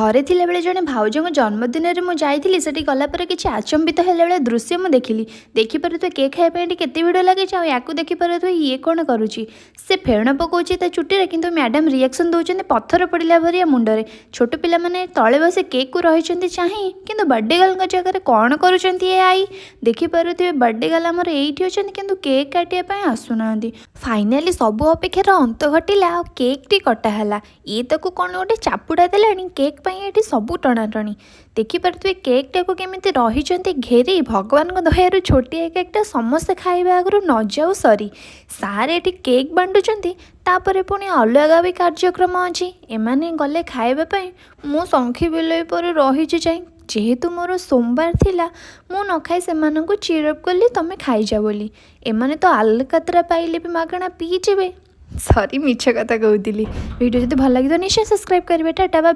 घरे थिला बेले जड़े भाउजों जन्मदिन में मुझे जाइली सेठी गलापर किसी आचंबित होला बेले दृश्य मुझे देखिली। देखिपे केक खायापी केते भिड़ लगे या देखिपे ये कौन करुच्ची से फेण पकाउची ता चुटी कि मैडम रिएक्शन दौरान पत्थर पड़ा भरिया मुंडे छोट पिला माने तले बस केक को रही चाहे कि बर्थडे गर्ल जगह कौन करुँच आई देखिपे बर्थडे गर्ल आमर ये अच्छा कि केक काटापी आसुना। फाइनाली सबू अपेक्षार अंत घटिला केक टी कटाला ये तक कौन गोटे चापुड़ा देलानी केक ये सबू टणाटणी देखिपे केक टाक केमी रही घेरी भगवान दयारू छोटिया केकटा समस्ते खाइबा आगु न जाऊ सरी सार ये केक बांटुंट तापर पुणी अलग भी कार्यक्रम अच्छी एमाने गले खाइबापी मु संखी बिलई पर रही जाए जेहेतु मोर सोमवार थिला मु न खाई से चिरअप कली तमें खाइजा बोली एमाने तो आलकातरा पाइले भी मागणा पीजे सरी मिछ कथा कहूली। वीडियो जब भल लगे तो निश्चय सब्सक्राइब करेंगे। Tata bye.